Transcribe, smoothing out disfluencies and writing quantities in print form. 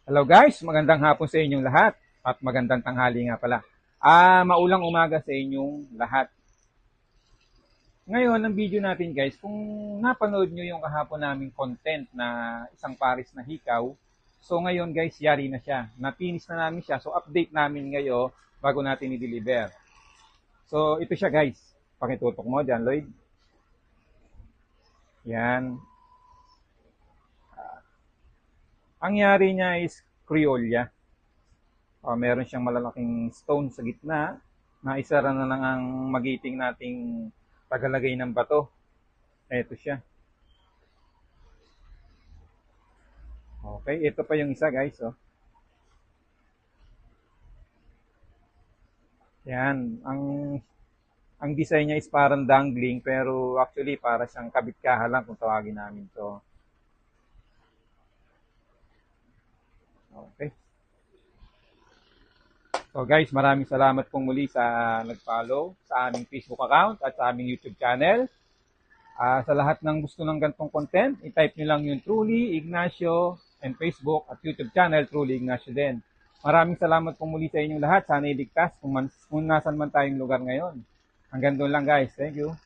Hello guys, magandang hapon sa inyong lahat at magandang tanghali nga pala. Maulang umaga sa inyong lahat. Ngayon, ang video natin guys, kung napanood nyo yung kahapon naming content na isang pares na hikaw, so ngayon guys, yari na siya. Napinis na namin siya, so update namin ngayon bago natin i-deliver. So ito siya guys, pakitutok mo dyan Lloyd. Yan. Ang yari niya is Criolla. Meron siyang malalaking stone sa gitna na isara na lang ang magiting nating tagalagay ng bato. Ito siya. Okay, ito pa yung isa guys. Oh. Yan, ang design niya is parang dangling pero actually para siyang kabitkaha lang kung tawagin namin to. Okay. So guys, maraming salamat pong muli sa nag-follow sa aming Facebook account at sa aming YouTube channel. Sa lahat ng gusto ng ganitong content, i-type nyo lang yung Truly Ignacio and Facebook at YouTube channel Truly Ignacio din. Maraming salamat po muli sa inyong lahat. Sana iligtas kung nasan man tayong lugar ngayon. Hanggang doon lang guys. Thank you.